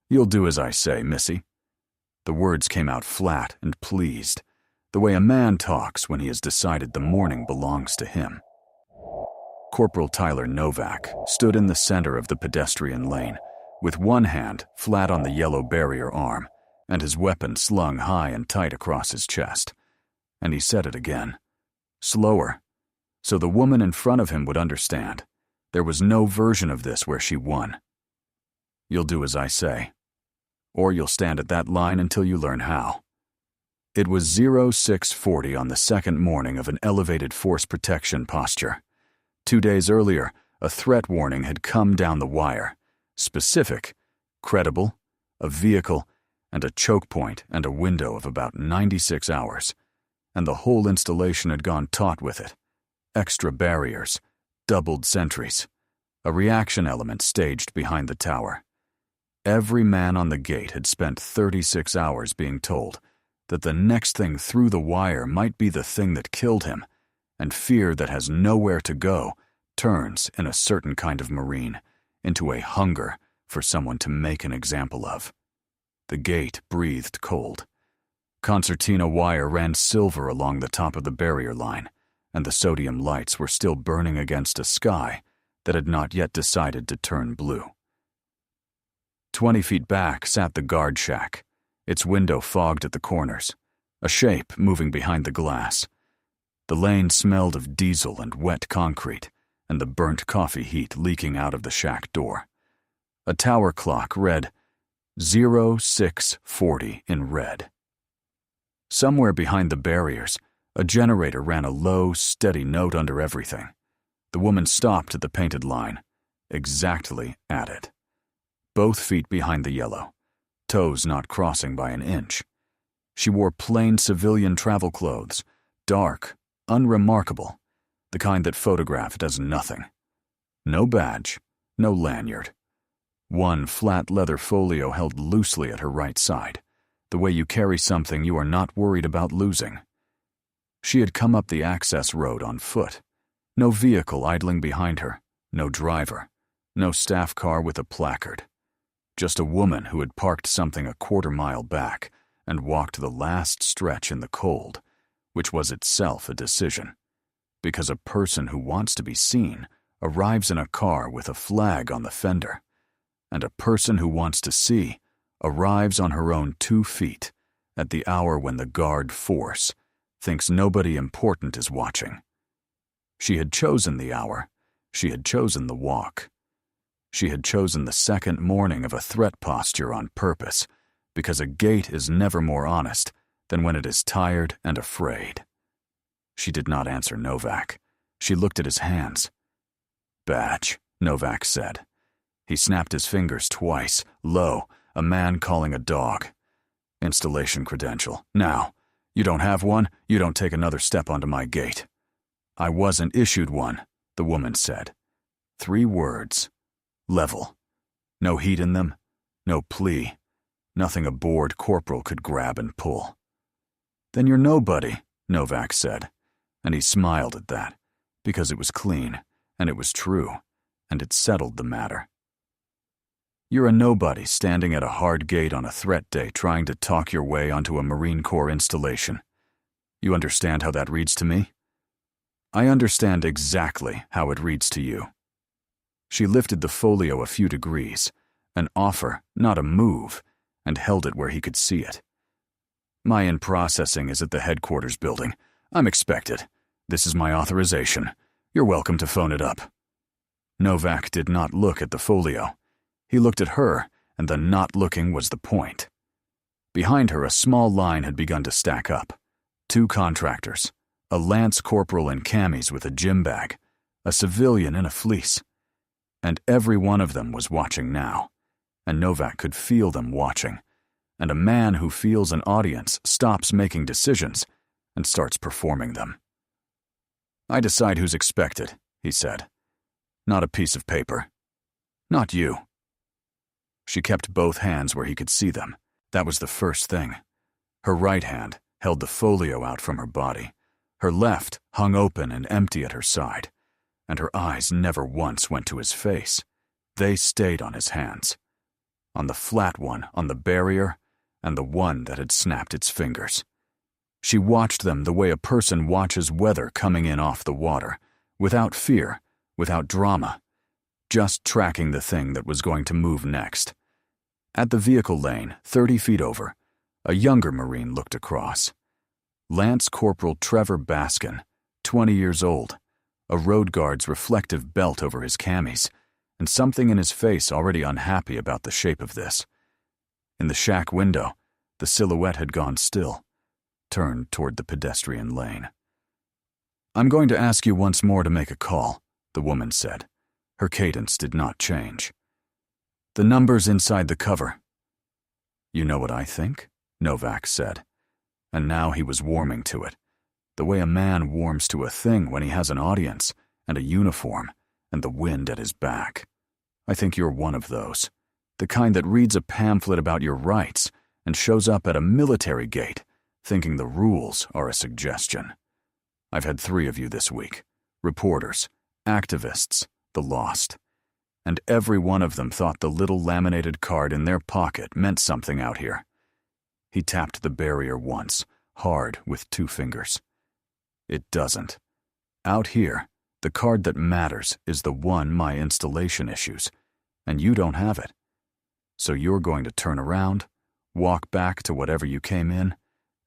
"You'll do as I say, Missy." The words came out flat and pleased, the way a man talks when he has decided the morning belongs to him. Corporal Tyler Novak stood in the center of the pedestrian lane, with one hand flat on the yellow barrier arm and his weapon slung high and tight across his chest. And he said it again, slower, so the woman in front of him would understand. There was no version of this where she won. "You'll do as I say, or you'll stand at that line until you learn how." It was 0640 on the second morning of an elevated force protection posture. 2 days earlier, a threat warning had come down the wire. Specific, credible, a vehicle, and a choke point and a window of about 96 hours. And the whole installation had gone taut with it. Extra barriers, doubled sentries, a reaction element staged behind the tower. Every man on the gate had spent 36 hours being told that the next thing through the wire might be the thing that killed him, and fear that has nowhere to go turns, in a certain kind of Marine, into a hunger for someone to make an example of. The gate breathed cold. Concertina wire ran silver along the top of the barrier line, and the sodium lights were still burning against a sky that had not yet decided to turn blue. 20 feet back sat the guard shack, its window fogged at the corners, a shape moving behind the glass. The lane smelled of diesel and wet concrete, and the burnt coffee heat leaking out of the shack door. A tower clock read 0640 in red. Somewhere behind the barriers, a generator ran a low, steady note under everything. The woman stopped at the painted line, exactly at it. Both feet behind the yellow, toes not crossing by an inch. She wore plain civilian travel clothes, dark, unremarkable, the kind that photograph does nothing. No badge, no lanyard. One flat leather folio held loosely at her right side, the way you carry something you are not worried about losing. She had come up the access road on foot. No vehicle idling behind her, no driver, no staff car with a placard. Just a woman who had parked something a quarter-mile back and walked the last stretch in the cold, which was itself a decision. Because a person who wants to be seen arrives in a car with a flag on the fender, and a person who wants to see arrives on her own 2 feet at the hour when the guard force thinks nobody important is watching. She had chosen the hour. She had chosen the walk. She had chosen the second morning of a threat posture on purpose, because a gate is never more honest than when it is tired and afraid. She did not answer Novak. She looked at his hands. "Badge," Novak said. He snapped his fingers twice, low, a man calling a dog. "Installation credential. Now, you don't have one, you don't take another step onto my gate." "I wasn't issued one," the woman said. 3 words. Level. No heat in them, no plea, nothing a bored corporal could grab and pull. "Then you're nobody," Novak said, and he smiled at that, because it was clean, and it was true, and it settled the matter. "You're a nobody standing at a hard gate on a threat day trying to talk your way onto a Marine Corps installation. You understand how that reads to me?" "I understand exactly how it reads to you." She lifted the folio a few degrees, an offer, not a move, and held it where he could see it. "My in-processing is at the headquarters building. I'm expected. This is my authorization. You're welcome to phone it up." Novak did not look at the folio. He looked at her, and the not looking was the point. Behind her, a small line had begun to stack up. 2 contractors, a lance corporal in camis with a gym bag, a civilian in a fleece. And every one of them was watching now, and Novak could feel them watching, and a man who feels an audience stops making decisions and starts performing them. "I decide who's expected," he said. "Not a piece of paper. Not you." She kept both hands where he could see them. That was the first thing. Her right hand held the folio out from her body. Her left hung open and empty at her side, and her eyes never once went to his face. They stayed on his hands. on the flat one on the barrier, and the one that had snapped its fingers. She watched them the way a person watches weather coming in off the water, without fear, without drama, just tracking the thing that was going to move next. At the vehicle lane, 30 feet over, a younger Marine looked across. Lance Corporal Trevor Baskin, 20 years old, a road guard's reflective belt over his camis, and something in his face already unhappy about the shape of this. In the shack window, the silhouette had gone still, turned toward the pedestrian lane. "I'm going to ask you once more to make a call," the woman said. Her cadence did not change. "The number's inside the cover." "You know what I think?" Novak said. And now he was warming to it, the way a man warms to a thing when he has an audience and a uniform and the wind at his back. "I think you're one of those, the kind that reads a pamphlet about your rights and shows up at a military gate thinking the rules are a suggestion. I've had 3 of you this week, reporters, activists, the lost, and every one of them thought the little laminated card in their pocket meant something out here." He tapped the barrier once, hard with 2 fingers. "It doesn't. Out here, the card that matters is the one my installation issues, and you don't have it. So you're going to turn around, walk back to whatever you came in,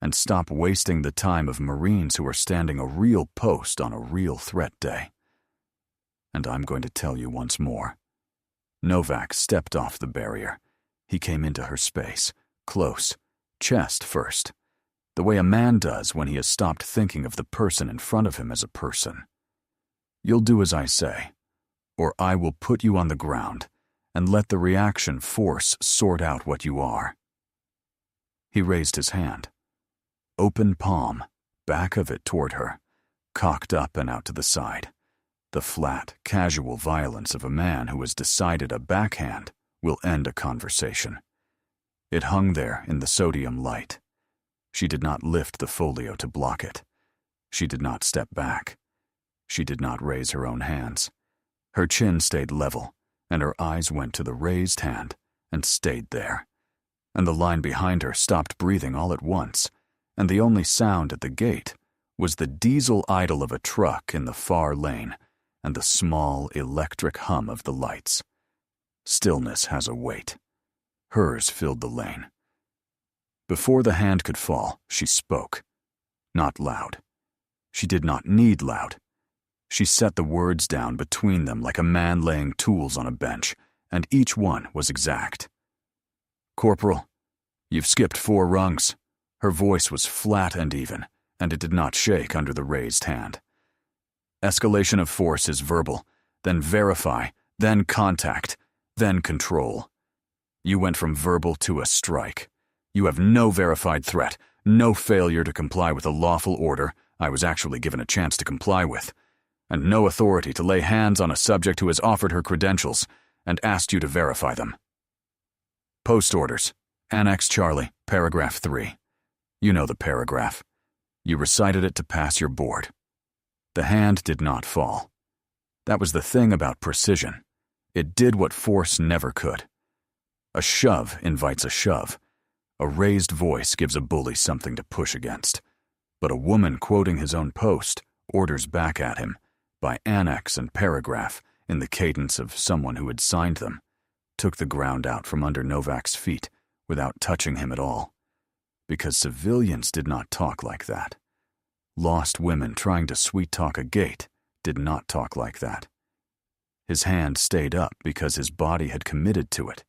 and stop wasting the time of Marines who are standing a real post on a real threat day. And I'm going to tell you once more." Novak stepped off the barrier. He came into her space, close, chest first, the way a man does when he has stopped thinking of the person in front of him as a person. "You'll do as I say, or I will put you on the ground and let the reaction force sort out what you are." He raised his hand. Open palm, back of it toward her, cocked up and out to the side. The flat, casual violence of a man who has decided a backhand will end a conversation. It hung there in the sodium light. She did not lift the folio to block it. She did not step back. She did not raise her own hands. Her chin stayed level, and her eyes went to the raised hand and stayed there. And the line behind her stopped breathing all at once, and the only sound at the gate was the diesel idle of a truck in the far lane and the small electric hum of the lights. Stillness has a weight. Hers filled the lane. Before the hand could fall, she spoke. Not loud. She did not need loud. She set the words down between them like a man laying tools on a bench, and each one was exact. "Corporal, you've skipped 4 rungs." Her voice was flat and even, and it did not shake under the raised hand. "Escalation of force is verbal, then verify, then contact, then control. You went from verbal to a strike. You have no verified threat, no failure to comply with a lawful order I was actually given a chance to comply with, and no authority to lay hands on a subject who has offered her credentials and asked you to verify them. Post orders, Annex Charlie, paragraph 3. You know the paragraph. You recited it to pass your board. The hand did not fall. That was the thing about precision. It did what force never could. A shove invites a shove. A raised voice gives a bully something to push against. But a woman quoting his own post orders back at him, by annex and paragraph, in the cadence of someone who had signed them, took the ground out from under Novak's feet without touching him at all. Because civilians did not talk like that. Lost women trying to sweet-talk a gate did not talk like that. His hand stayed up because his body had committed to it,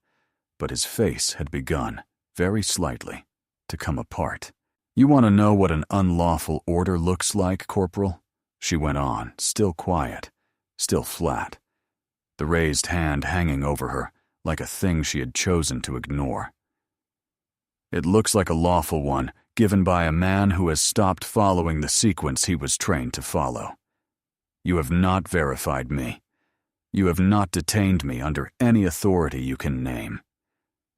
but his face had begun, very slightly, to come apart. "You want to know what an unlawful order looks like, Corporal?" She went on, still quiet, still flat, the raised hand hanging over her like a thing she had chosen to ignore. "It looks like a lawful one given by a man who has stopped following the sequence he was trained to follow. You have not verified me. You have not detained me under any authority you can name.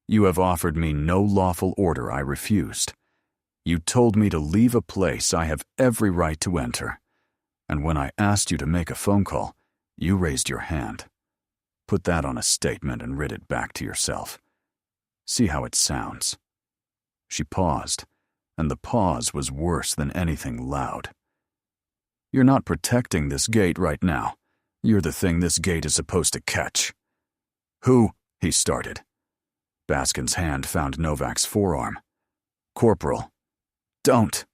You have offered me no lawful order I refused. You told me to leave a place I have every right to enter. And when I asked you to make a phone call, you raised your hand. Put that on a statement and writ it back to yourself. See how it sounds." She paused, and the pause was worse than anything loud. "You're not protecting this gate right now. You're the thing this gate is supposed to catch." "Who?" he started. Baskin's hand found Novak's forearm. "Corporal." "Don't."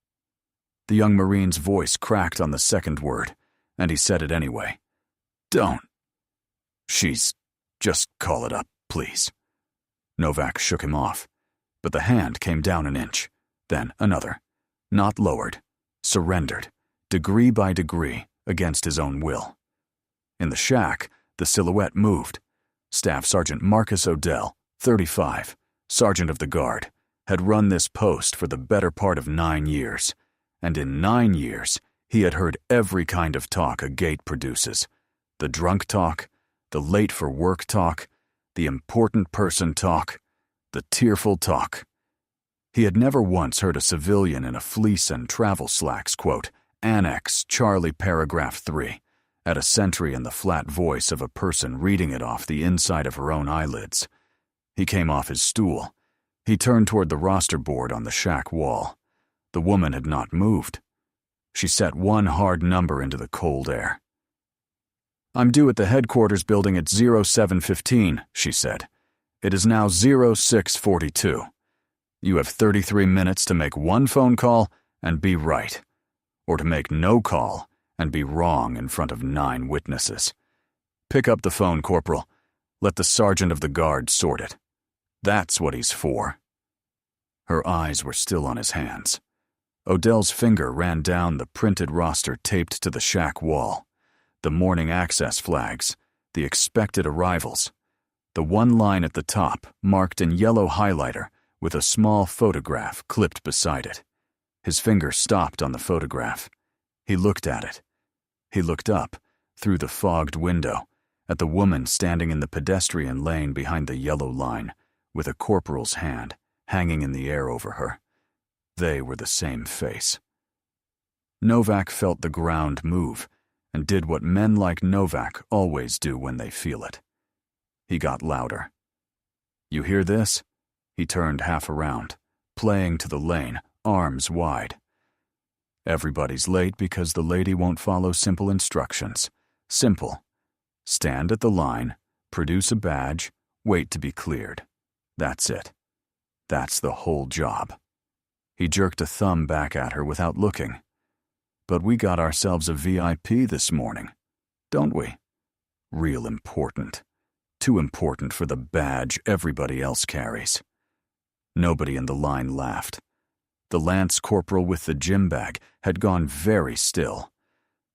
The young Marine's voice cracked on the second word, and he said it anyway. "Don't." Just call it up, please." Novak shook him off, but the hand came down an inch, then another, not lowered, surrendered, degree by degree, against his own will. In the shack, the silhouette moved. Staff Sergeant Marcus Odell, 35, Sergeant of the Guard, had run this post for the better part of 9 years, and in 9 years, he had heard every kind of talk a gate produces. The drunk talk, the late-for-work talk, the important person talk, the tearful talk. He had never once heard a civilian in a fleece and travel slacks quote, "Annex Charlie paragraph 3, at a sentry in the flat voice of a person reading it off the inside of her own eyelids. He came off his stool. He turned toward the roster board on the shack wall. The woman had not moved. She set one hard number into the cold air. "I'm due at the headquarters building at 07:15, she said. "It is now 06:42. You have 33 minutes to make one phone call and be right, or to make no call and be wrong in front of 9 witnesses. Pick up the phone, Corporal. Let the Sergeant of the Guard sort it. That's what he's for." Her eyes were still on his hands. Odell's finger ran down the printed roster taped to the shack wall, the morning access flags, the expected arrivals, the one line at the top marked in yellow highlighter with a small photograph clipped beside it. His finger stopped on the photograph. He looked at it. He looked up, through the fogged window, at the woman standing in the pedestrian lane behind the yellow line, with a corporal's hand hanging in the air over her. They were the same face. Novak felt the ground move and did what men like Novak always do when they feel it. He got louder. "You hear this?" He turned half around, playing to the lane, arms wide. "Everybody's late because the lady won't follow simple instructions. Simple. Stand at the line, produce a badge, wait to be cleared. That's it. That's the whole job." He jerked a thumb back at her without looking. "But we got ourselves a VIP this morning, don't we? Real important. Too important for the badge everybody else carries." Nobody in the line laughed. The lance corporal with the gym bag had gone very still.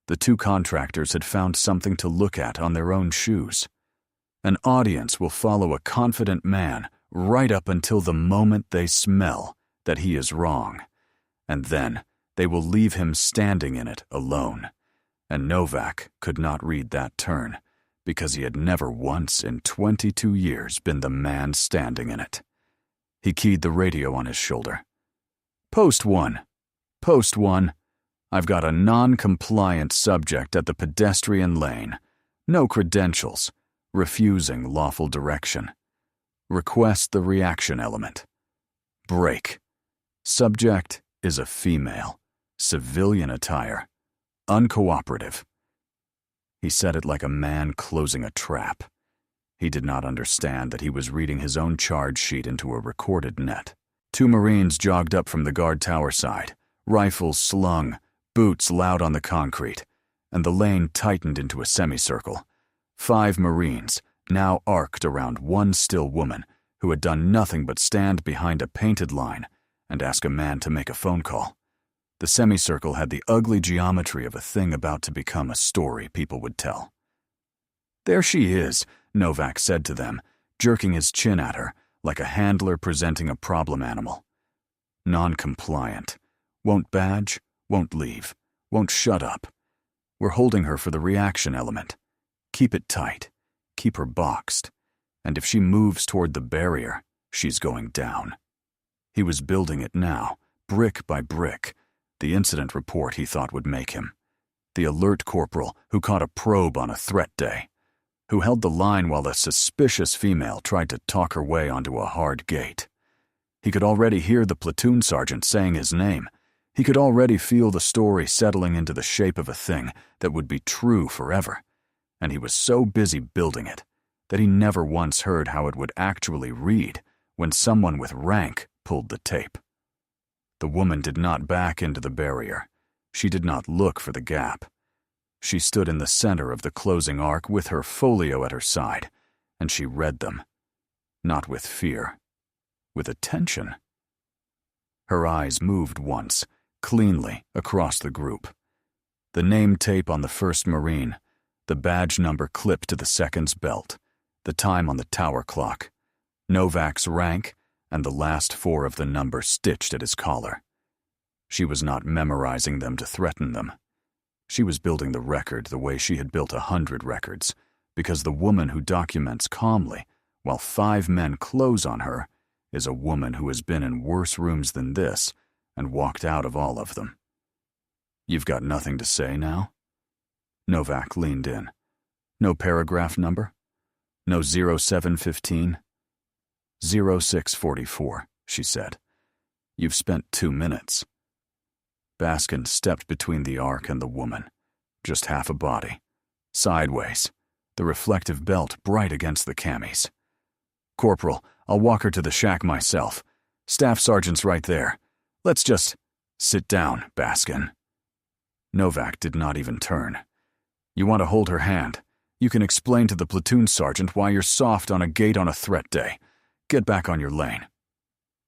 The 2 contractors had found something to look at on their own shoes. An audience will follow a confident man right up until the moment they smell that he is wrong, and then they will leave him standing in it alone. And Novak could not read that turn, because he had never once in 22 years been the man standing in it. He keyed the radio on his shoulder. "Post 1. Post 1. I've got a non-compliant subject at the pedestrian lane. No credentials. Refusing lawful direction. Request the reaction element. Break. Subject is a female. Civilian attire. Uncooperative." He said it like a man closing a trap. He did not understand that he was reading his own charge sheet into a recorded net. 2 Marines jogged up from the guard tower side, rifles slung, boots loud on the concrete, and the lane tightened into a semicircle. 5 Marines, now arced around one still woman who had done nothing but stand behind a painted line and ask a man to make a phone call. The semicircle had the ugly geometry of a thing about to become a story people would tell. "There she is," Novak said to them, jerking his chin at her like a handler presenting a problem animal. "Non-compliant. Won't badge, won't leave, won't shut up. We're holding her for the reaction element. Keep it tight. Keep her boxed. And if she moves toward the barrier, she's going down." He was building it now, brick by brick, the incident report he thought would make him. The alert corporal who caught a probe on a threat day. who held the line while a suspicious female tried to talk her way onto a hard gate. He could already hear the platoon sergeant saying his name. He could already feel the story settling into the shape of a thing that would be true forever, and he was so busy building it that he never once heard how it would actually read when someone with rank pulled the tape. The woman did not back into the barrier. She did not look for the gap. She stood in the center of the closing arc with her folio at her side, and she read them, not with fear, with attention. Her eyes moved once, cleanly, across the group. The name tape on the first Marine, the badge number clipped to the second's belt, the time on the tower clock, Novak's rank, and the last 4 of the number stitched at his collar. She was not memorizing them to threaten them. She was building the record the way she had built 100 records, because the woman who documents calmly while 5 men close on her is a woman who has been in worse rooms than this and walked out of all of them. You've got nothing to say now? Novak leaned in. No paragraph number? No 0715? 0644, she said. You've spent 2 minutes. Baskin stepped between the arc and the woman, just half a body, sideways, the reflective belt bright against the camis. Corporal, I'll walk her to the shack myself. Staff sergeant's right there. Let's just sit down, Baskin. Novak did not even turn. You want to hold her hand? You can explain to the platoon sergeant why you're soft on a gate on a threat day. Get back on your lane.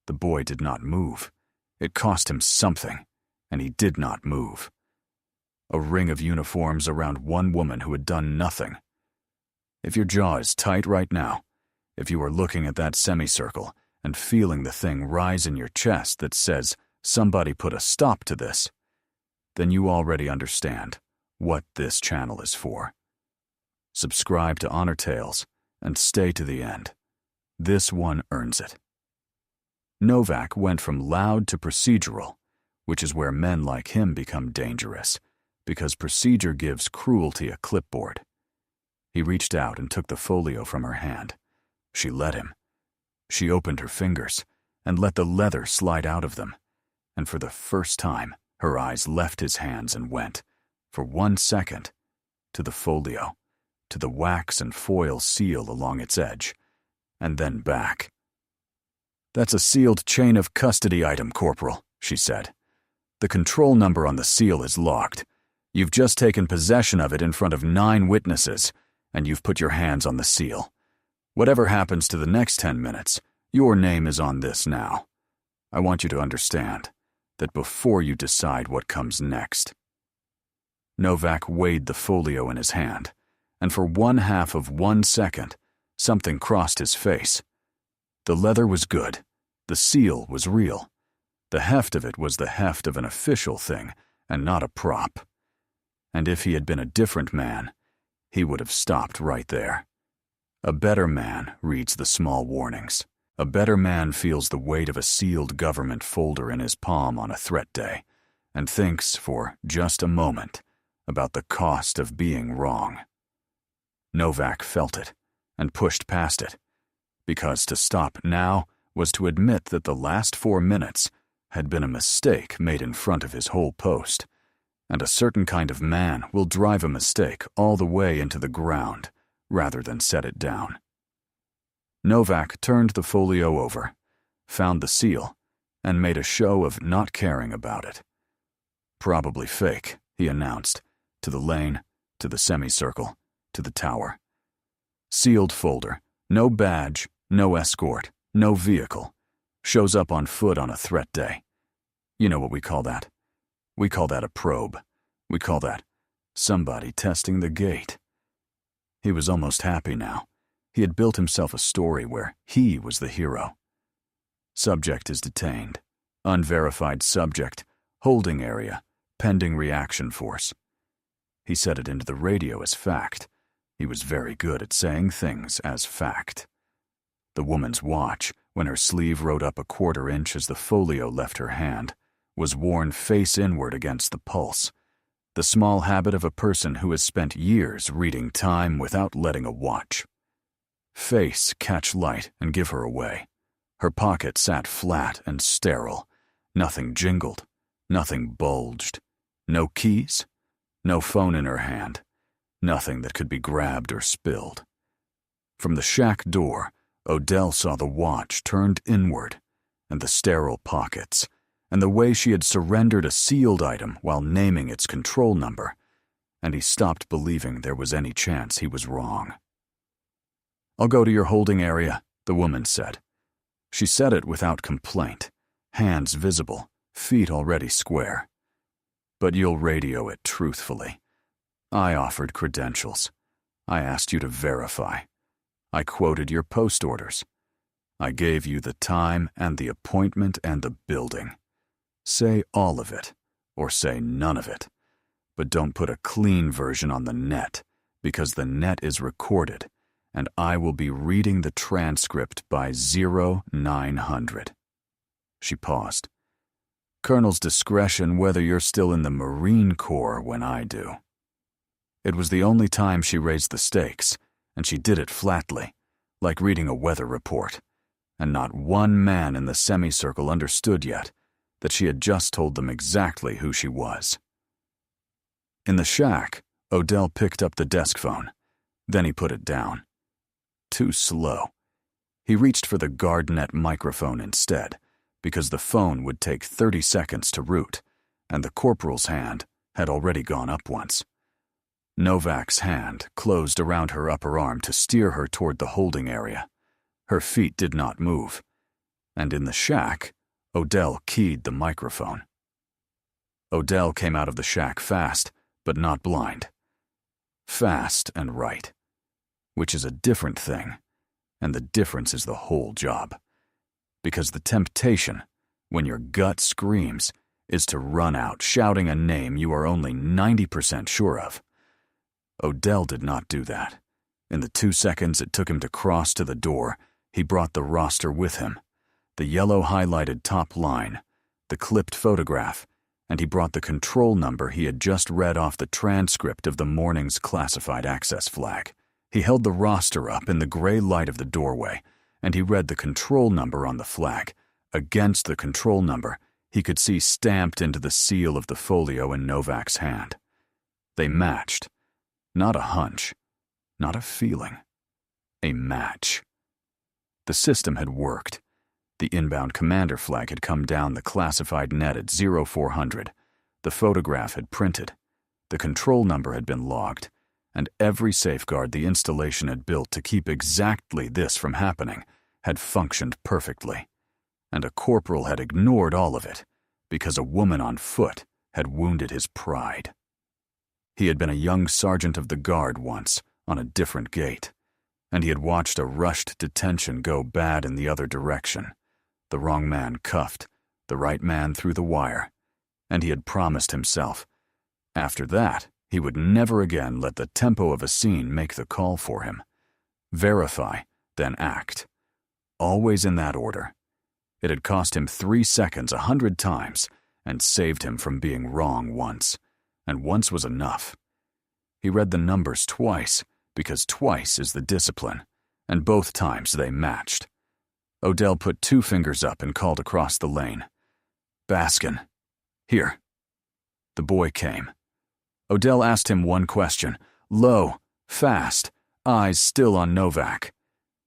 The boy did not move. It cost him something, and he did not move. A ring of uniforms around one woman who had done nothing. If your jaw is tight right now, if you are looking at that semicircle and feeling the thing rise in your chest that says, somebody put a stop to this, then you already understand what this channel is for. Subscribe to Honor Tales and stay to the end. This one earns it. Novak went from loud to procedural, which is where men like him become dangerous, because procedure gives cruelty a clipboard. He reached out and took the folio from her hand. She let him. She opened her fingers and let the leather slide out of them, and for the first time, her eyes left his hands and went, for 1 second, to the folio, to the wax and foil seal along its edge, and then back. That's a sealed chain of custody item, Corporal, she said. The control number on the seal is locked. You've just taken possession of it in front of 9 witnesses, and you've put your hands on the seal. Whatever happens to the next 10 minutes, your name is on this now. I want you to understand that before you decide what comes next. Novak weighed the folio in his hand, and for 1/2 of 1 second, something crossed his face. The leather was good. The seal was real. The heft of it was the heft of an official thing and not a prop. And if he had been a different man, he would have stopped right there. A better man reads the small warnings. A better man feels the weight of a sealed government folder in his palm on a threat day and thinks for just a moment about the cost of being wrong. Novak felt it and pushed past it, because to stop now was to admit that the last 4 minutes had been a mistake made in front of his whole post, and a certain kind of man will drive a mistake all the way into the ground rather than set it down. Novak turned the folio over, found the seal, and made a show of not caring about it. Probably fake, he announced, to the lane, to the semicircle, to the tower. Sealed folder, no badge, no escort, no vehicle. Shows up on foot on a threat day. You know what we call that? We call that a probe. We call that somebody testing the gate. He was almost happy now. He had built himself a story where he was the hero. Subject is detained. Unverified subject. Holding area. Pending reaction force. He said it into the radio as fact. He was very good at saying things as fact. The woman's watch, when her sleeve rode up a 1/4 inch as the folio left her hand, was worn face inward against the pulse. the small habit of a person who has spent years reading time without letting a watch. Face catch light and give her away. Her pocket sat flat and sterile. Nothing jingled. Nothing bulged. No keys. No phone in her hand. Nothing that could be grabbed or spilled. From the shack door, Odell saw the watch turned inward, and the sterile pockets, and the way she had surrendered a sealed item while naming its control number, and he stopped believing there was any chance he was wrong. "I'll go to your holding area," the woman said. She said it without complaint, hands visible, feet already square. "But you'll radio it truthfully. I offered credentials. I asked you to verify. I quoted your post orders. I gave you the time and the appointment and the building. Say all of it, or say none of it. But don't put a clean version on the net, because the net is recorded, and I will be reading the transcript by 0900. She paused. "Colonel's discretion whether you're still in the Marine Corps when I do." It was the only time she raised the stakes, and she did it flatly, like reading a weather report, and not one man in the semicircle understood yet that she had just told them exactly who she was. In the shack, Odell picked up the desk phone. Then he put it down. Too slow. He reached for the GuardNet microphone instead, because the phone would take 30 seconds to root, and the corporal's hand had already gone up once. Novak's hand closed around her upper arm to steer her toward the holding area. Her feet did not move. And in the shack, Odell keyed the microphone. Odell came out of the shack fast, but not blind. Fast and right. Which is a different thing, and the difference is the whole job. Because the temptation, when your gut screams, is to run out shouting a name you are only 90% sure of. Odell did not do that. In the 2 seconds it took him to cross to the door, he brought the roster with him, the yellow highlighted top line, the clipped photograph, and he brought the control number he had just read off the transcript of the morning's classified access flag. He held the roster up in the gray light of the doorway, and he read the control number on the flag. Against the control number, he could see stamped into the seal of the folio in Novak's hand. They matched. Not a hunch, not a feeling. A match. The system had worked. The inbound commander flag had come down the classified net at 0400. The photograph had printed. The control number had been logged, and every safeguard the installation had built to keep exactly this from happening had functioned perfectly. And a corporal had ignored all of it because a woman on foot had wounded his pride. He had been a young sergeant of the guard once, on a different gate, and he had watched a rushed detention go bad in the other direction. The wrong man cuffed, the right man through the wire, and he had promised himself, after that, he would never again let the tempo of a scene make the call for him. Verify, then act. Always in that order. It had cost him 3 seconds 100 times and saved him from being wrong once. And once was enough. He read the numbers twice, because twice is the discipline, and both times they matched. Odell put 2 fingers up and called across the lane. "Baskin. Here." The boy came. Odell asked him one question, low, fast, eyes still on Novak.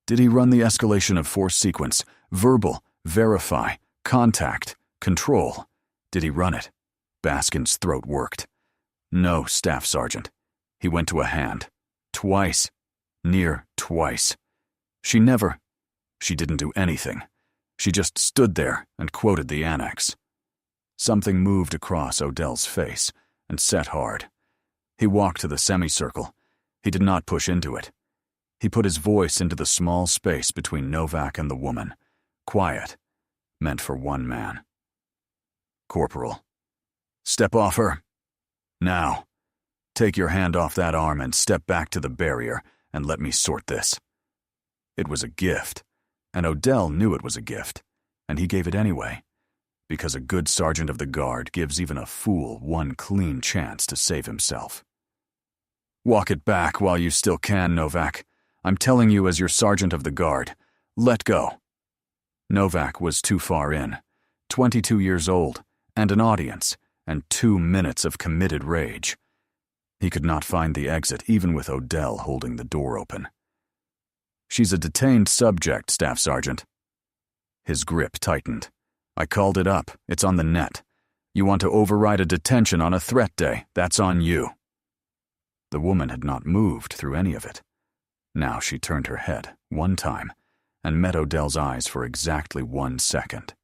Did he run the escalation of force sequence, verbal, verify, contact, control? Did he run it? Baskin's throat worked. "No, Staff Sergeant." He went to a hand. "Twice. Near twice. She didn't do anything. She just stood there and quoted the annex." Something moved across Odell's face and set hard. He walked to the semicircle. He did not push into it. He put his voice into the small space between Novak and the woman. Quiet, meant for one man. "Corporal. Step off her. Now, take your hand off that arm and step back to the barrier and let me sort this." It was a gift, and Odell knew it was a gift, and he gave it anyway, because a good sergeant of the guard gives even a fool one clean chance to save himself. "Walk it back while you still can, Novak. I'm telling you as your sergeant of the guard. Let go." Novak was too far in, 22 years old, and an audience, and 2 minutes of committed rage. He could not find the exit even with Odell holding the door open. "She's a detained subject, Staff Sergeant." His grip tightened. "I called it up. It's on the net. You want to override a detention on a threat day, that's on you." The woman had not moved through any of it. Now she turned her head, one time, and met Odell's eyes for exactly 1 second.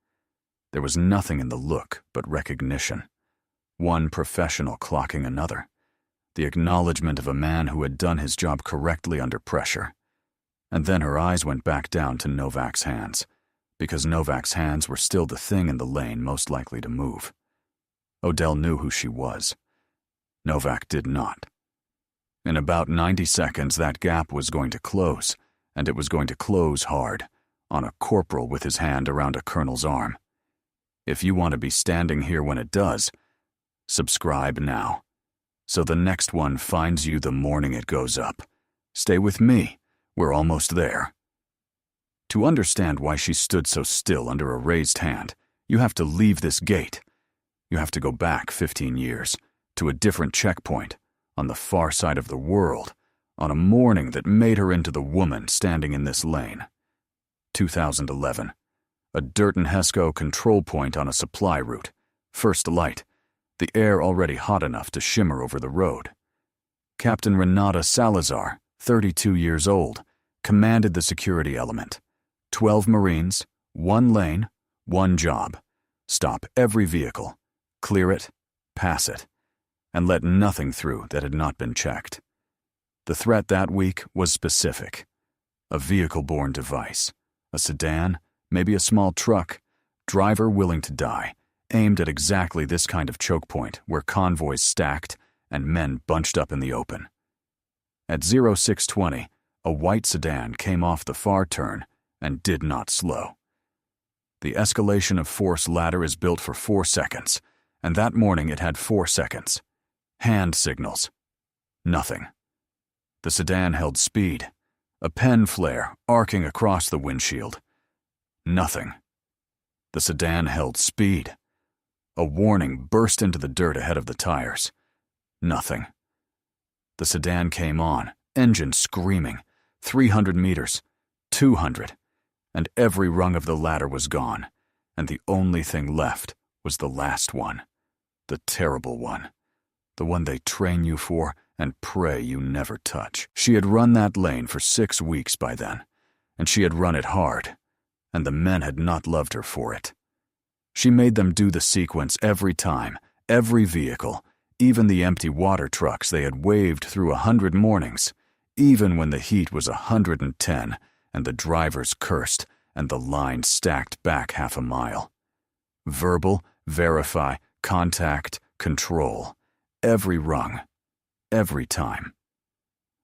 There was nothing in the look but recognition. One professional clocking another. The acknowledgement of a man who had done his job correctly under pressure. And then her eyes went back down to Novak's hands, because Novak's hands were still the thing in the lane most likely to move. Odell knew who she was. Novak did not. In about 90 seconds, that gap was going to close, and it was going to close hard, on a corporal with his hand around a colonel's arm. If you want to be standing here when it does, subscribe now, so the next one finds you the morning it goes up. Stay with me. We're almost there. To understand why she stood so still under a raised hand, you have to leave this gate. You have to go back 15 years, to a different checkpoint, on the far side of the world, on a morning that made her into the woman standing in this lane. 2011. A Durton Hesco control point on a supply route. First light. The air already hot enough to shimmer over the road. Captain Renata Salazar, 32 years old, commanded the security element. 12 Marines, 1 lane, 1 job. Stop every vehicle. Clear it, pass it, and let nothing through that had not been checked. The threat that week was specific. A vehicle-borne device, a sedan, maybe a small truck, driver willing to die, aimed at exactly this kind of choke point where convoys stacked and men bunched up in the open. At 0620, a white sedan came off the far turn and did not slow. The escalation of force ladder is built for 4 seconds, and that morning it had 4 seconds. Hand signals. Nothing. The sedan held speed, a pen flare arcing across the windshield. Nothing. The sedan held speed. A warning burst into the dirt ahead of the tires. Nothing. The sedan came on, engine screaming. 300 meters, 200, and every rung of the ladder was gone, and the only thing left was the last one, the terrible one, the one they train you for and pray you never touch. She had run that lane for 6 weeks by then, and she had run it hard, and the men had not loved her for it. She made them do the sequence every time, every vehicle, even the empty water trucks they had waved through 100 mornings, even when the heat was 110 and the drivers cursed and the line stacked back half a mile. Verbal, verify, contact, control. Every rung. Every time.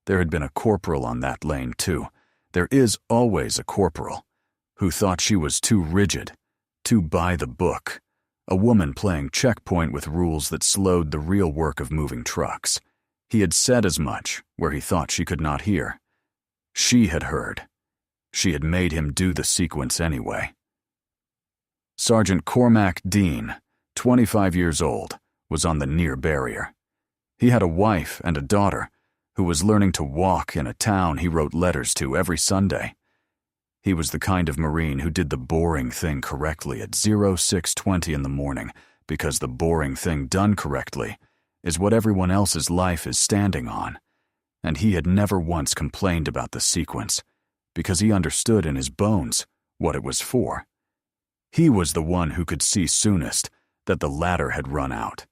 There had been a corporal on that lane, too. There is always a corporal who thought she was too rigid, too by the book, a woman playing checkpoint with rules that slowed the real work of moving trucks. He had said as much where he thought she could not hear. She had heard. She had made him do the sequence anyway. Sergeant Cormac Dean, 25 years old, was on the near barrier. He had a wife and a daughter who was learning to walk in a town he wrote letters to every Sunday. He was the kind of Marine who did the boring thing correctly at 0620 in the morning, because the boring thing done correctly is what everyone else's life is standing on. And he had never once complained about the sequence, because he understood in his bones what it was for. He was the one who could see soonest that the ladder had run out.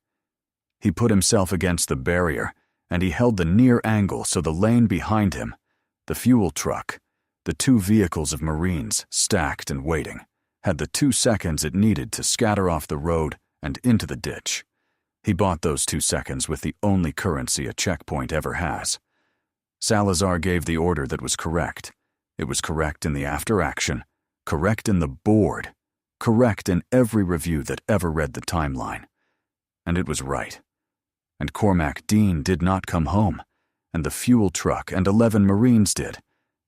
He put himself against the barrier, and he held the near angle so the lane behind him, the fuel truck, the 2 vehicles of Marines stacked and waiting, had the 2 seconds it needed to scatter off the road and into the ditch. He bought those 2 seconds with the only currency a checkpoint ever has. Salazar gave the order that was correct. It was correct in the after-action, correct in the board, correct in every review that ever read the timeline. And it was right. And Cormac Dean did not come home, and the fuel truck and 11 Marines did,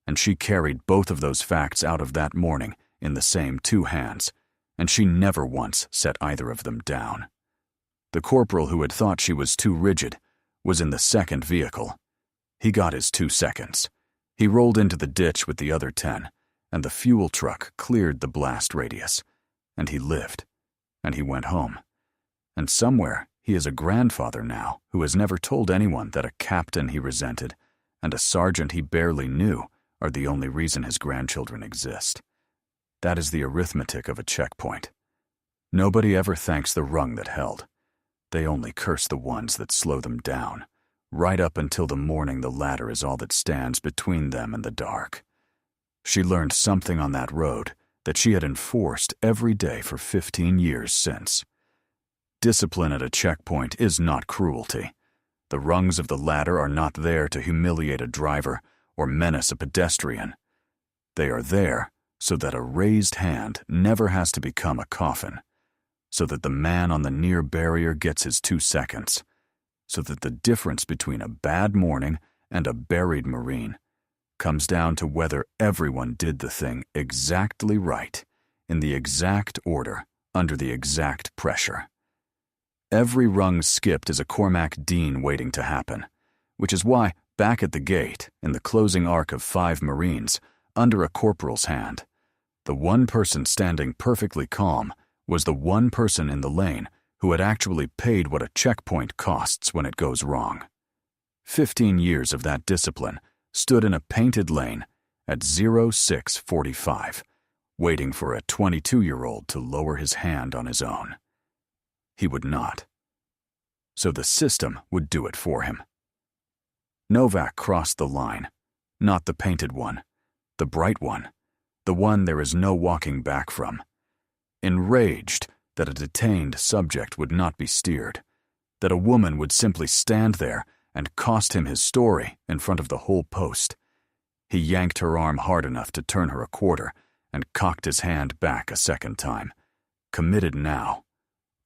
and she carried both of those facts out of that morning in the same 2 hands, and she never once set either of them down. The corporal who had thought she was too rigid was in the second vehicle. He got his 2 seconds. He rolled into the ditch with the other 10, and the fuel truck cleared the blast radius, and he lived, and he went home. And somewhere he is a grandfather now who has never told anyone that a captain he resented and a sergeant he barely knew are the only reason his grandchildren exist. That is the arithmetic of a checkpoint. Nobody ever thanks the rung that held. They only curse the ones that slow them down, right up until the morning the ladder is all that stands between them and the dark. She learned something on that road that she had enforced every day for 15 years since. Discipline at a checkpoint is not cruelty. The rungs of the ladder are not there to humiliate a driver or menace a pedestrian. They are there so that a raised hand never has to become a coffin, so that the man on the near barrier gets his 2 seconds, so that the difference between a bad morning and a buried Marine comes down to whether everyone did the thing exactly right, in the exact order, under the exact pressure. Every rung skipped is a Cormac Dean waiting to happen, which is why, back at the gate, in the closing arc of 5 Marines, under a corporal's hand, the one person standing perfectly calm was the one person in the lane who had actually paid what a checkpoint costs when it goes wrong. 15 years of that discipline stood in a painted lane at 0645, waiting for a 22-year-old to lower his hand on his own. He would not. So the system would do it for him. Novak crossed the line, not the painted one, the bright one, the one there is no walking back from. Enraged that a detained subject would not be steered, that a woman would simply stand there and cost him his story in front of the whole post, he yanked her arm hard enough to turn her a quarter and cocked his hand back a second time, committed now,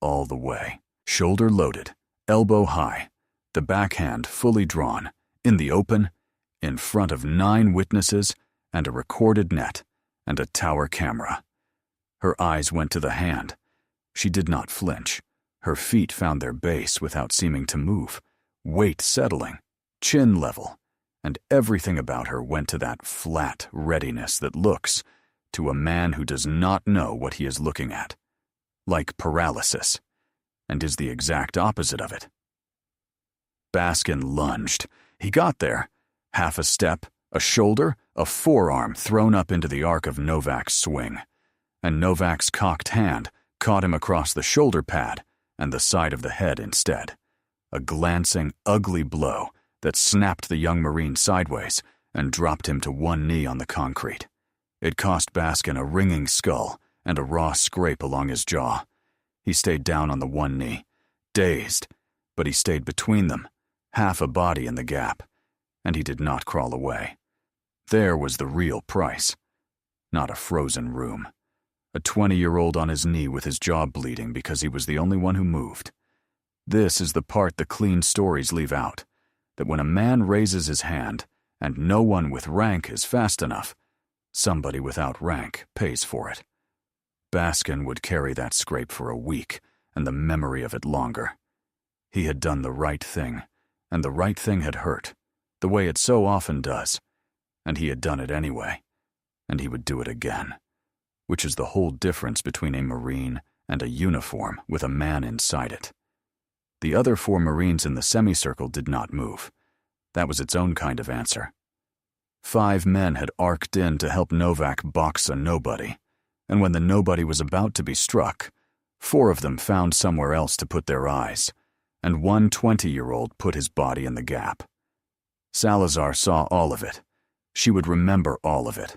all the way, shoulder loaded, elbow high, the backhand fully drawn, in the open, in front of 9 witnesses and a recorded net and a tower camera. Her eyes went to the hand. She did not flinch. Her feet found their base without seeming to move, weight settling, chin level, and everything about her went to that flat readiness that looks, to a man who does not know what he is looking at, like paralysis, and is the exact opposite of it. Baskin lunged. He got there. Half a step, a shoulder, a forearm thrown up into the arc of Novak's swing, and Novak's cocked hand caught him across the shoulder pad and the side of the head instead. A glancing, ugly blow that snapped the young Marine sideways and dropped him to one knee on the concrete. It cost Baskin a ringing skull and a raw scrape along his jaw. He stayed down on the one knee, dazed, but he stayed between them, half a body in the gap, and he did not crawl away. There was the real price, not a frozen room. A 20-year-old on his knee with his jaw bleeding because he was the only one who moved. This is the part the clean stories leave out, that when a man raises his hand and no one with rank is fast enough, somebody without rank pays for it. Baskin would carry that scrape for a week and the memory of it longer. He had done the right thing, and the right thing had hurt, the way it so often does, and he had done it anyway, and he would do it again, which is the whole difference between a Marine and a uniform with a man inside it. The other 4 Marines in the semicircle did not move. That was its own kind of answer. 5 men had arced in to help Novak box a nobody, and when the nobody was about to be struck, 4 of them found somewhere else to put their eyes, and one 20-year-old put his body in the gap. Salazar saw all of it. She would remember all of it.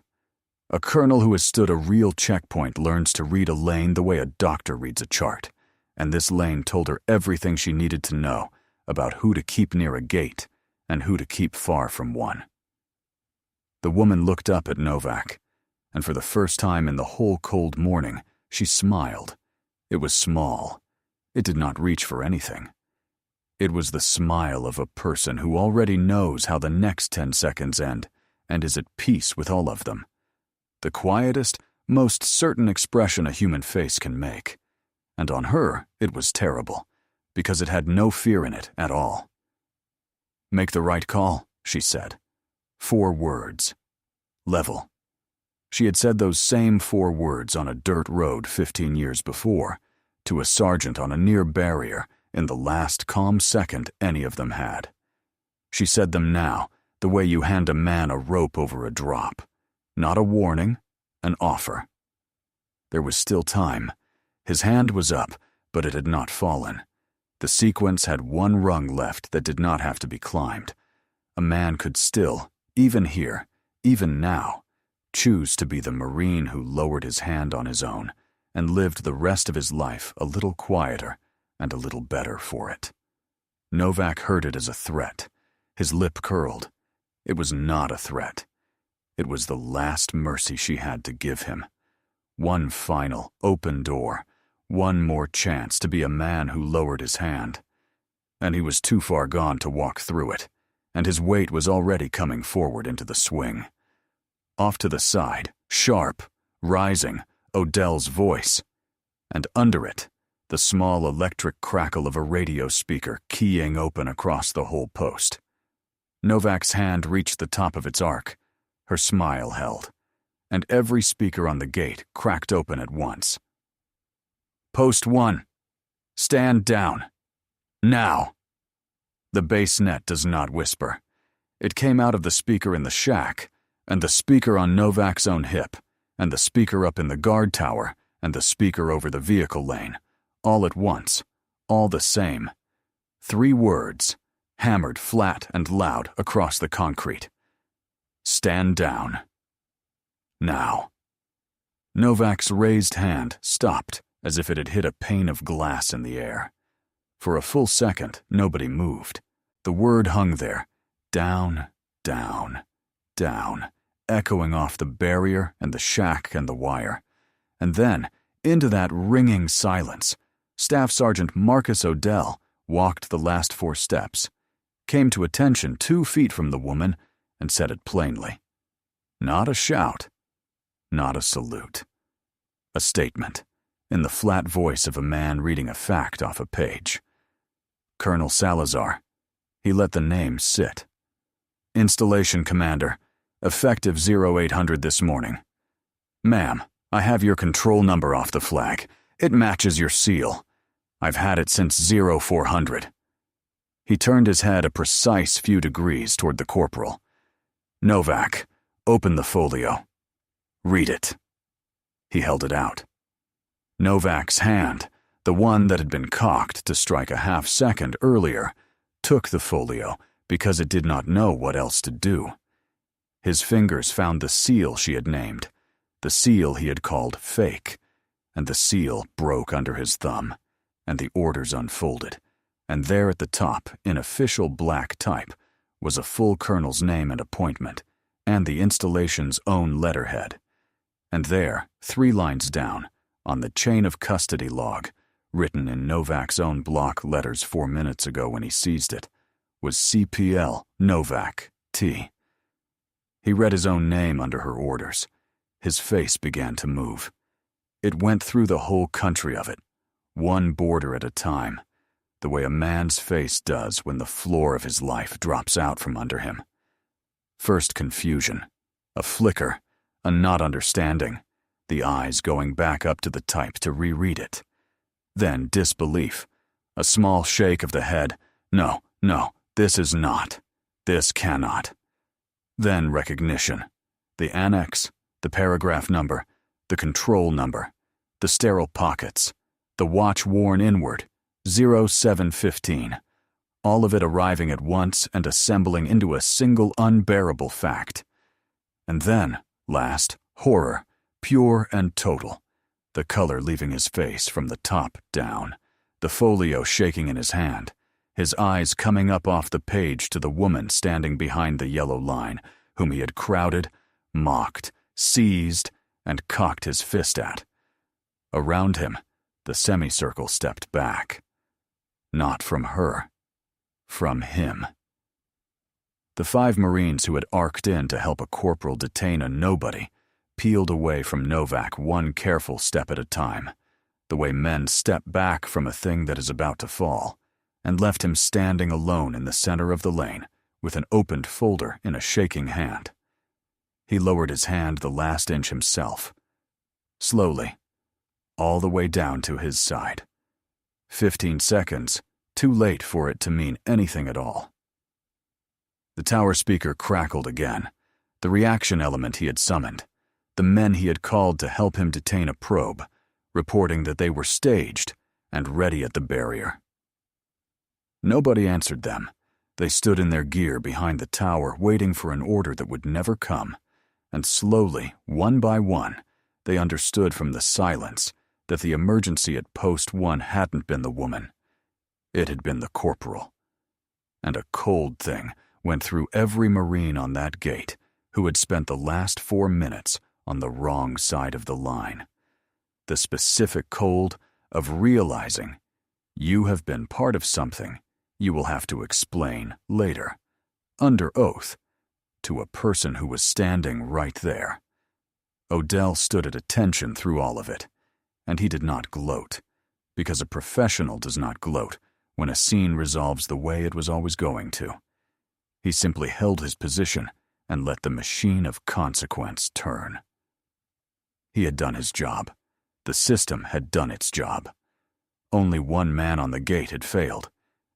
A colonel who has stood a real checkpoint learns to read a lane the way a doctor reads a chart, and this lane told her everything she needed to know about who to keep near a gate and who to keep far from one. The woman looked up at Novak, and for the first time in the whole cold morning, She smiled. It was small. It did not reach for anything. It was the smile of a person who already knows how the next 10 seconds end and is at peace with all of them. The quietest, most certain expression a human face can make. And on her, it was terrible, because it had no fear in it at all. "Make the right call," she said. 4 words. Level. She had said those same 4 words on a dirt road 15 years before, to a sergeant on a near barrier in the last calm second any of them had. She said them now, the way you hand a man a rope over a drop. Not a warning, an offer. There was still time. His hand was up, but it had not fallen. The sequence had 1 rung left that did not have to be climbed. A man could still, even here, even now, choose to be the Marine who lowered his hand on his own and lived the rest of his life a little quieter and a little better for it. Novak heard it as a threat. His lip curled. It was not a threat. It was the last mercy she had to give him. 1 final, open door. 1 more chance to be a man who lowered his hand. And he was too far gone to walk through it, and his weight was already coming forward into the swing. Off to the side, sharp, rising, Odell's voice. And under it, the small electric crackle of a radio speaker keying open across the whole post. Novak's hand reached the top of its arc. Her smile held, and every speaker on the gate cracked open at once. "Post 1. Stand down. Now." The bass net does not whisper. It came out of the speaker in the shack, and the speaker on Novak's own hip, and the speaker up in the guard tower, and the speaker over the vehicle lane, all at once, all the same. 3 words, hammered flat and loud across the concrete. Stand down. Now. Novak's raised hand stopped as if it had hit a pane of glass in the air. For a full second, nobody moved. The word hung there, down, down, down, echoing off the barrier and the shack and the wire. And then, into that ringing silence, Staff Sergeant Marcus Odell walked the last 4 steps, came to attention 2 feet from the woman, and said it plainly. Not a shout, not a salute. A statement, in the flat voice of a man reading a fact off a page. Colonel Salazar. He let the name sit. Installation Commander, effective 0800 this morning. Ma'am, I have your control number off the flag. It matches your seal. I've had it since 0400. He turned his head a precise few degrees toward the corporal. Novak, open the folio. Read it. He held it out. Novak's hand, the one that had been cocked to strike a half-second earlier, took the folio because it did not know what else to do. His fingers found the seal she had named, the seal he had called fake, and the seal broke under his thumb, and the orders unfolded, and there at the top, in official black type, was a full colonel's name and appointment, and the installation's own letterhead. And there, 3 lines down, on the chain of custody log, written in Novak's own block letters 4 minutes ago when he seized it, was CPL Novak T. He read his own name under her orders. His face began to move. It went through the whole country of it, 1 border at a time, the way a man's face does when the floor of his life drops out from under him. First confusion, a flicker, a not understanding, the eyes going back up to the type to reread it. Then disbelief, a small shake of the head. No, this is not. This cannot. Then recognition. The annex, the paragraph number, the control number, the sterile pockets, the watch worn inward, 0715. All of it arriving at once and assembling into a single unbearable fact. And then, last, horror, pure and total, the color leaving his face from the top down, the folio shaking in his hand, his eyes coming up off the page to the woman standing behind the yellow line, whom he had crowded, mocked, seized, and cocked his fist at. Around him, the semicircle stepped back. Not from her. From him. The 5 Marines who had arced in to help a corporal detain a nobody peeled away from Novak one careful step at a time, the way men step back from a thing that is about to fall, and left him standing alone in the center of the lane with an opened folder in a shaking hand. He lowered his hand the last inch himself. Slowly, all the way down to his side. 15 seconds, too late for it to mean anything at all. The tower speaker crackled again, the reaction element he had summoned, the men he had called to help him detain a probe, reporting that they were staged and ready at the barrier. Nobody answered them. They stood in their gear behind the tower, waiting for an order that would never come, and slowly, one by one, they understood from the silence that the emergency at Post 1 hadn't been the woman. It had been the corporal. And a cold thing went through every Marine on that gate who had spent the last 4 minutes on the wrong side of the line. The specific cold of realizing you have been part of something you will have to explain later, under oath, to a person who was standing right there. Odell stood at attention through all of it, and he did not gloat, because a professional does not gloat when a scene resolves the way it was always going to. He simply held his position and let the machine of consequence turn. He had done his job. The system had done its job. Only one man on the gate had failed,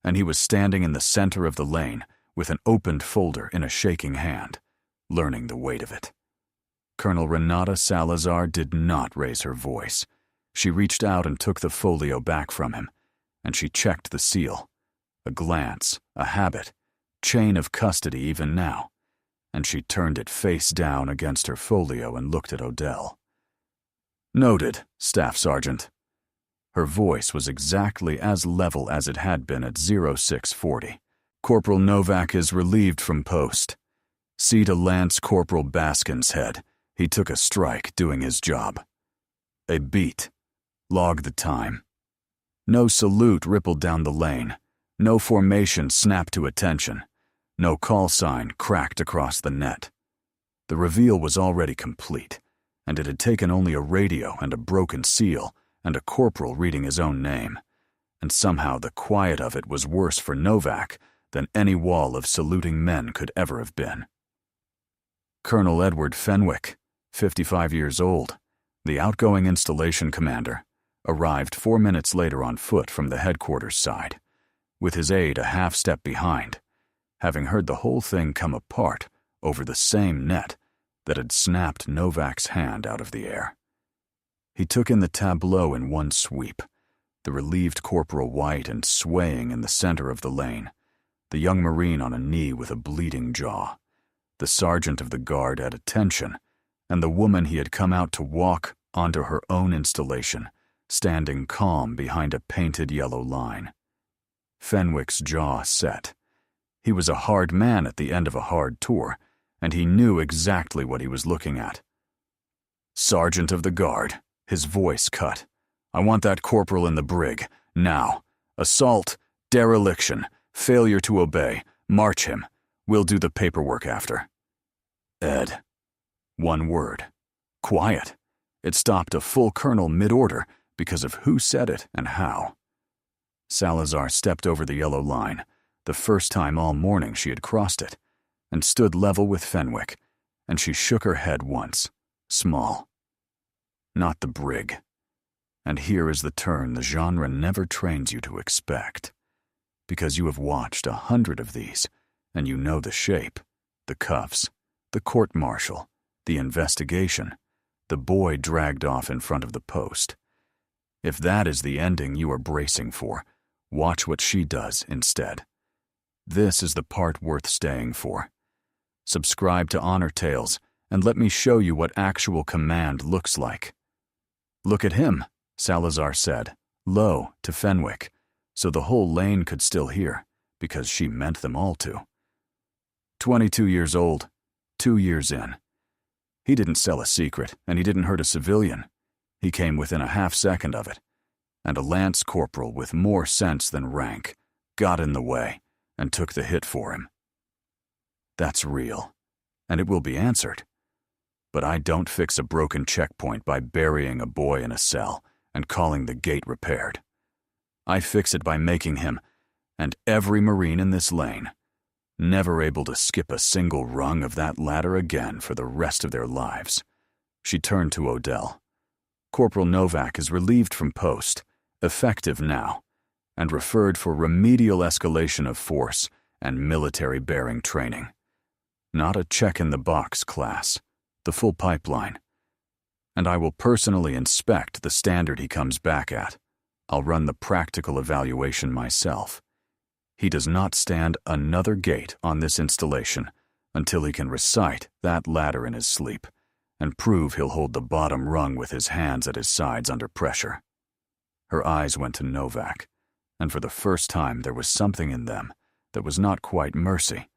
and he was standing in the center of the lane with an opened folder in a shaking hand, learning the weight of it. Colonel Renata Salazar did not raise her voice. She reached out and took the folio back from him, and she checked the seal. A glance, a habit, chain of custody even now, and she turned it face down against her folio and looked at Odell. "Noted, Staff Sergeant." Her voice was exactly as level as it had been at 0640. "Corporal Novak is relieved from post. See to Lance Corporal Baskin's head. He took a strike doing his job. A beat. Log the time." No salute rippled down the lane. No formation snapped to attention. No call sign cracked across the net. The reveal was already complete, and it had taken only a radio and a broken seal and a corporal reading his own name, and somehow the quiet of it was worse for Novak than any wall of saluting men could ever have been. Colonel Edward Fenwick, 55 years old, the outgoing installation commander, arrived 4 minutes later on foot from the headquarters side, with his aide a half step behind, having heard the whole thing come apart over the same net that had snapped Novak's hand out of the air. He took in the tableau in one sweep, the relieved Corporal White and swaying in the center of the lane, the young Marine on a knee with a bleeding jaw, the sergeant of the guard at attention, and the woman he had come out to walk onto her own installation, standing calm behind a painted yellow line. Fenwick's jaw set. He was a hard man at the end of a hard tour, and he knew exactly what he was looking at. "Sergeant of the guard," his voice cut. "I want that corporal in the brig, now. Assault, dereliction, failure to obey, march him. We'll do the paperwork after." "Ed." One word. Quiet. It stopped a full colonel mid-order because of who said it and how. Salazar stepped over the yellow line, the first time all morning she had crossed it, and stood level with Fenwick, and she shook her head once, small. Not the brig. And here is the turn the genre never trains you to expect, because you have watched 100 of these, and you know the shape, the cuffs, the court-martial, the investigation, the boy dragged off in front of the post. If that is the ending you are bracing for, watch what she does instead. This is the part worth staying for. Subscribe to Honor Tales, and let me show you what actual command looks like. "Look at him," Salazar said, low, to Fenwick, so the whole lane could still hear, because she meant them all to. 22 years old, 2 years in. He didn't sell a secret, and he didn't hurt a civilian. He came within a half-second of it, and a lance corporal with more sense than rank got in the way and took the hit for him. That's real, and it will be answered. But I don't fix a broken checkpoint by burying a boy in a cell and calling the gate repaired. I fix it by making him, and every Marine in this lane, never able to skip a single rung of that ladder again for the rest of their lives. She turned to Odell. Corporal Novak is relieved from post, effective now, and referred for remedial escalation of force and military-bearing training. Not a check-in-the-box class, the full pipeline. And I will personally inspect the standard he comes back at. I'll run the practical evaluation myself. He does not stand another gate on this installation until he can recite that ladder in his sleep and prove he'll hold the bottom rung with his hands at his sides under pressure. Her eyes went to Novak, and for the first time there was something in them that was not quite mercy,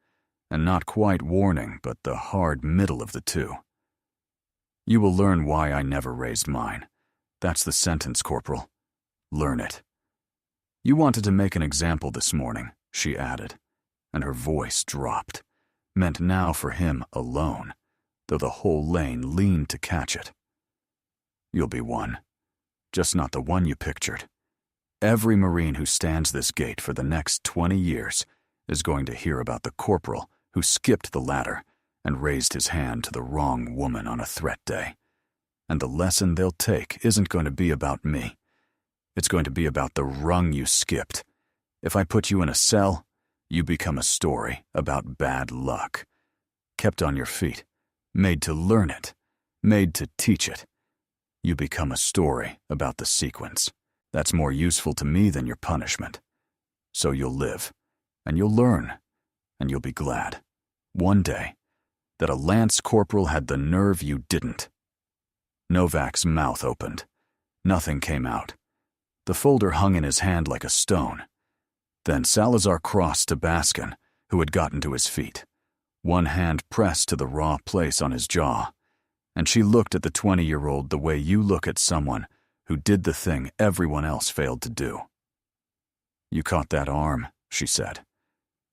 and not quite warning, but the hard middle of the two. You will learn why I never raised mine. That's the sentence, Corporal. Learn it. You wanted to make an example this morning, she added, and her voice dropped, meant now for him alone, though the whole lane leaned to catch it. You'll be one, just not the one you pictured. Every Marine who stands this gate for the next 20 years is going to hear about the corporal who skipped the ladder and raised his hand to the wrong woman on a threat day. And the lesson they'll take isn't going to be about me. It's going to be about the rung you skipped. If I put you in a cell, you become a story about bad luck. Kept on your feet, made to learn it, made to teach it. You become a story about the sequence. That's more useful to me than your punishment. So you'll live, and you'll learn, and you'll be glad, one day, that a lance corporal had the nerve you didn't. Novak's mouth opened. Nothing came out. The folder hung in his hand like a stone. Then Salazar crossed to Baskin, who had gotten to his feet, one hand pressed to the raw place on his jaw, and she looked at the 20-year-old the way you look at someone who did the thing everyone else failed to do. You caught that arm, she said.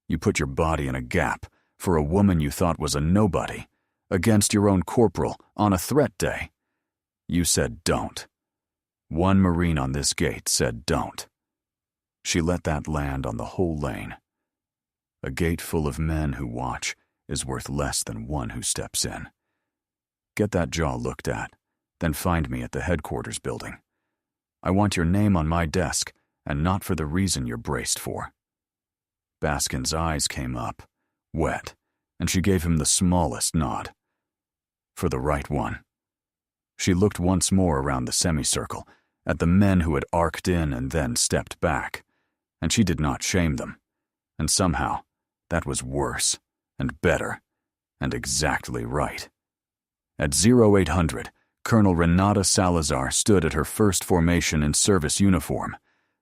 You put your body in a gap for a woman you thought was a nobody, against your own corporal on a threat day. You said don't. One Marine on this gate said don't. She let that land on the whole lane. A gate full of men who watch is worth less than one who steps in. Get that jaw looked at, then find me at the headquarters building. I want your name on my desk, and not for the reason you're braced for. Baskin's eyes came up, wet, and she gave him the smallest nod. For the right one. She looked once more around the semicircle, at the men who had arced in and then stepped back, and she did not shame them. And somehow, that was worse, and better, and exactly right. At 0800, Colonel Renata Salazar stood at her first formation in service uniform,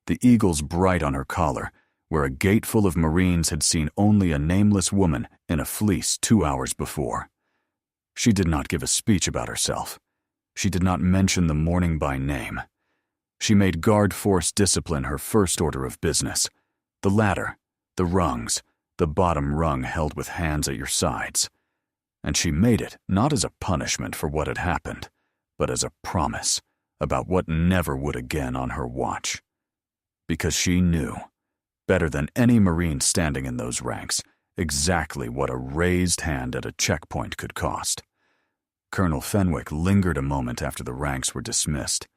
the eagles bright on her collar, where a gate full of Marines had seen only a nameless woman in a fleece 2 hours before. She did not give a speech about herself. She did not mention the morning by name. She made guard force discipline her first order of business. The ladder, the rungs, the bottom rung held with hands at your sides. And she made it not as a punishment for what had happened, but as a promise about what never would again on her watch. Because she knew, better than any Marine standing in those ranks, exactly what a raised hand at a checkpoint could cost. Colonel Fenwick lingered a moment after the ranks were dismissed.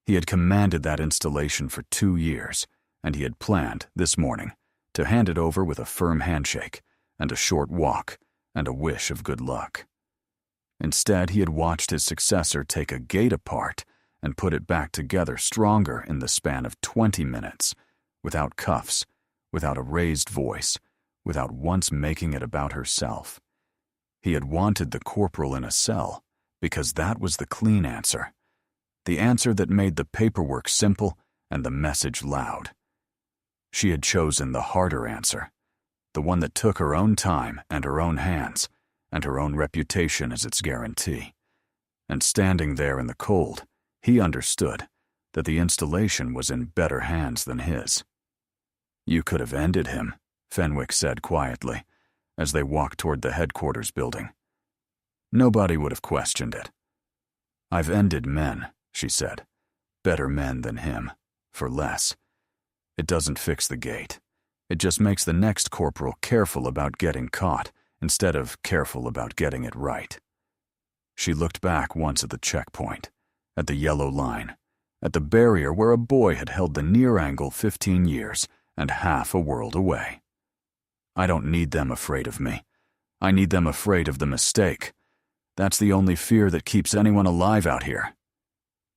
He had commanded that installation for 2 years, and he had planned, this morning, to hand it over with a firm handshake, and a short walk, and a wish of good luck. Instead, he had watched his successor take a gate apart and put it back together stronger in the span of 20 minutes, without cuffs, without a raised voice, without once making it about herself. He had wanted the corporal in a cell, because that was the clean answer. The answer that made the paperwork simple and the message loud. She had chosen the harder answer, the one that took her own time and her own hands, and her own reputation as its guarantee. And standing there in the cold, He understood that the installation was in better hands than his. "You could have ended him," Fenwick said quietly, as they walked toward the headquarters building. Nobody would have questioned it. "I've ended men," she said. "Better men than him, for less. It doesn't fix the gate. It just makes the next corporal careful about getting caught instead of careful about getting it right." She looked back once at the checkpoint, at the yellow line, at the barrier where a boy had held the near angle 15 years and half a world away. "I don't need them afraid of me. I need them afraid of the mistake. That's the only fear that keeps anyone alive out here."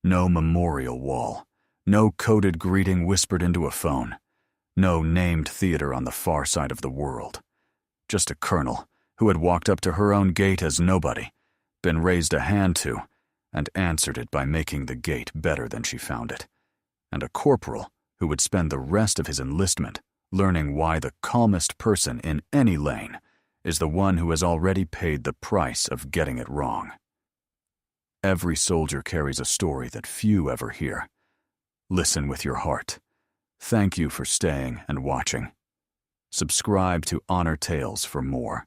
No memorial wall, no coded greeting whispered into a phone, no named theater on the far side of the world. Just a colonel who had walked up to her own gate as nobody, been raised a hand to, and answered it by making the gate better than she found it, and a corporal who would spend the rest of his enlistment learning why the calmest person in any lane is the one who has already paid the price of getting it wrong. Every soldier carries a story that few ever hear. Listen with your heart. Thank you for staying and watching. Subscribe to Honor Tales for more.